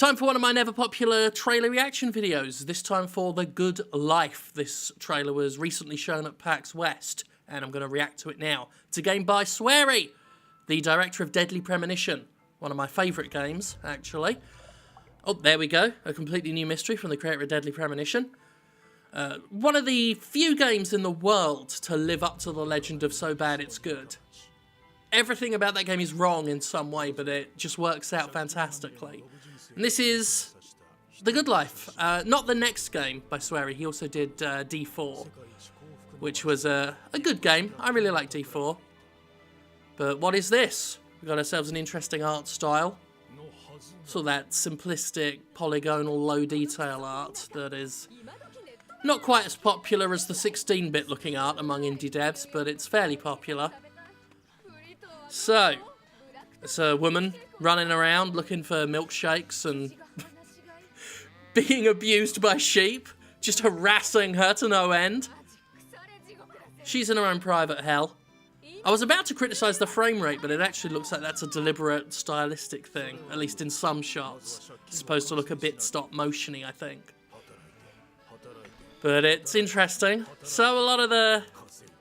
Time for one of my never popular trailer reaction videos, this time for The Good Life. This trailer was recently shown at PAX West, and I'm going to react to it now. It's a game by Swery, the director of Deadly Premonition, one of my favourite games, actually. Oh, there we go, a completely new mystery from the creator of Deadly Premonition. One of the few games in the world to live up to the legend of so bad it's good. Everything about that game is wrong in some way, but it just works out fantastically. And this is The Good Life. Not the next game by Swery. He also did D4, which was a good game. I really like D4. But what is this? We've got ourselves an interesting art style. So that simplistic, polygonal, low detail art that is not quite as popular as the 16-bit looking art among indie devs, but it's fairly popular. So, it's a woman running around looking for milkshakes and being abused by sheep, just harassing her to no end. She's in her own private hell. I was about to criticise the frame rate, but it actually looks like that's a deliberate stylistic thing, at least in some shots. It's supposed to look a bit stop-motion-y, I think. But it's interesting. So a lot of the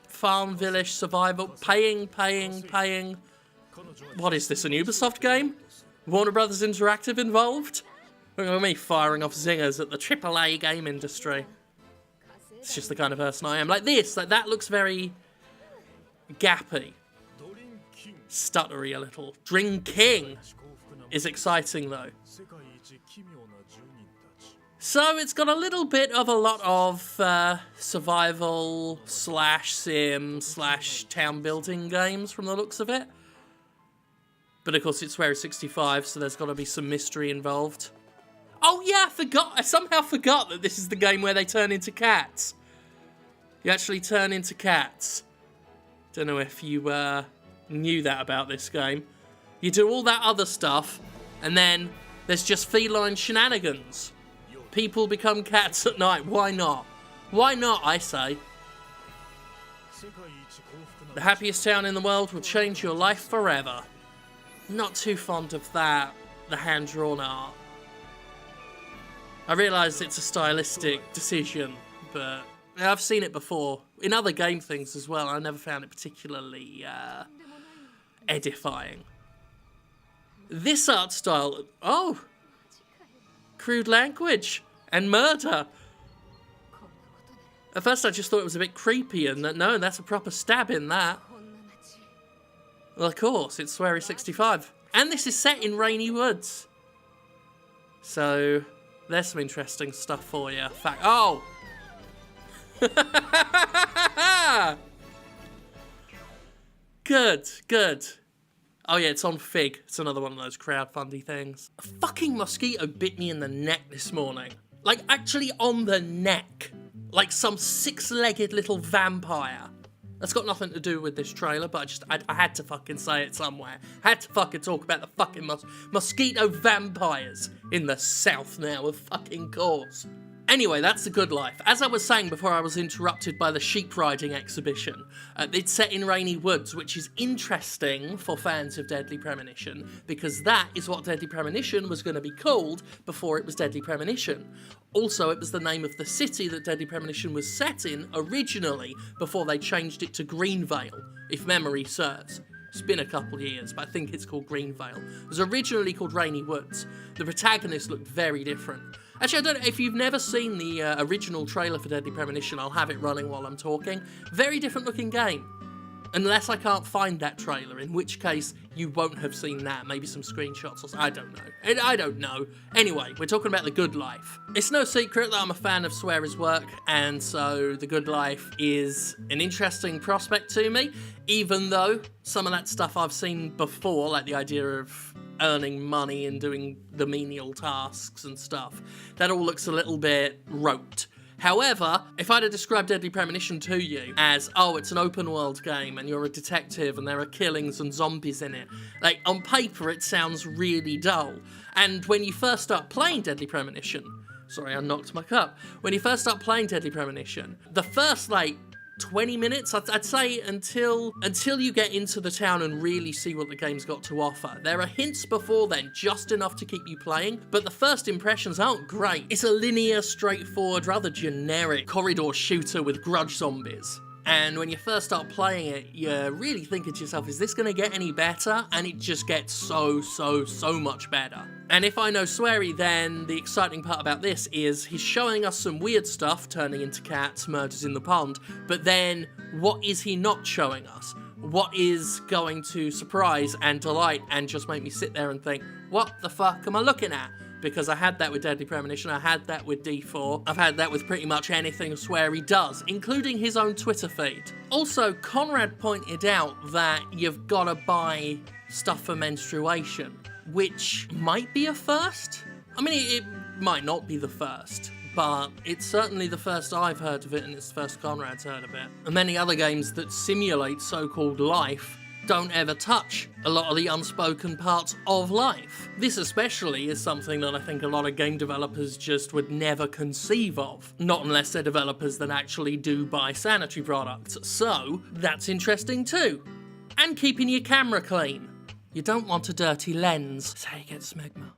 farm village survival, paying. What is this, an Ubisoft game? Warner Brothers Interactive involved? Look at me firing off zingers at the AAA game industry. It's just the kind of person I am. Like this, like that looks very gappy. Stuttery a little. Drinking is exciting though. So it's got a little bit of a lot of survival slash sim slash town building games from the looks of it. But of course it's Swery 65, so there's got to be some mystery involved. Oh yeah, I somehow forgot that this is the game where they turn into cats. You actually turn into cats. Don't know if you knew that about this game. You do all that other stuff, and then there's just feline shenanigans. People become cats at night. Why not? Why not, I say? The happiest town in the world will change your life forever. Not too fond of that, the hand-drawn art. I realise it's a stylistic decision, but I've seen it before. In other game things as well, I never found it particularly edifying. This art style... Oh! Crude language and murder. At first I just thought it was a bit creepy and that, no, that's a proper stab in that. Well, of course, it's Swery 65. And this is set in rainy woods. So, there's some interesting stuff for you. Oh! Good. Oh yeah, it's on Fig. It's another one of those crowdfundy things. A fucking mosquito bit me in the neck this morning. Like, actually on the neck. Like some six-legged little vampire. That's got nothing to do with this trailer, but I had to fucking say it somewhere. Had to fucking talk about the fucking mosquito vampires in the south now, of fucking course. Anyway, that's The Good Life. As I was saying before I was interrupted by the sheep riding exhibition, it's set in rainy woods, which is interesting for fans of Deadly Premonition, because that is what Deadly Premonition was going to be called before it was Deadly Premonition. Also, it was the name of the city that Deadly Premonition was set in originally, before they changed it to Greenvale, if memory serves. It's been a couple of years, but I think it's called Greenvale. It was originally called Rainy Woods. The protagonist looked very different. Actually, I don't know, if you've never seen the original trailer for Deadly Premonition, I'll have it running while I'm talking. Very different looking game. Unless I can't find that trailer, in which case you won't have seen that. Maybe some screenshots or something. I don't know. Anyway, we're talking about The Good Life. It's no secret that I'm a fan of Swery's work, and so The Good Life is an interesting prospect to me, even though some of that stuff I've seen before, like the idea of earning money and doing the menial tasks and stuff, that all looks a little bit rote. However, if I'd have described Deadly Premonition to you as, oh, it's an open world game and you're a detective and there are killings and zombies in it, like, on paper it sounds really dull. And when you first start playing Deadly Premonition, sorry, I knocked my cup. When you first start playing Deadly Premonition, the first, like, 20 minutes, I'd say, until you get into the town and really see what the game's got to offer. There are hints before then, just enough to keep you playing, but the first impressions aren't great. It's a linear, straightforward, rather generic corridor shooter with grudge zombies. And when you first start playing it, you're really thinking to yourself, is this going to get any better? And it just gets so much better. And if I know sweary, then the exciting part about this is he's showing us some weird stuff, turning into cats, murders in the pond, but then what is he not showing us? What is going to surprise and delight and just make me sit there and think, what the fuck am I looking at? Because I had that with Deadly Premonition, I had that with D4, I've had that with pretty much anything Sweary does, including his own Twitter feed. Also, Conrad pointed out that you've got to buy stuff for Menstruation, which might be a first? I mean, it might not be the first, but it's certainly the first I've heard of it, and it's the first Conrad's heard of it. And many other games that simulate so-called life don't ever touch a lot of the unspoken parts of life. This especially is something that I think a lot of game developers just would never conceive of, not unless they're developers that actually do buy sanitary products. So, that's interesting too. And keeping your camera clean. You don't want a dirty lens. That's how you get smegma.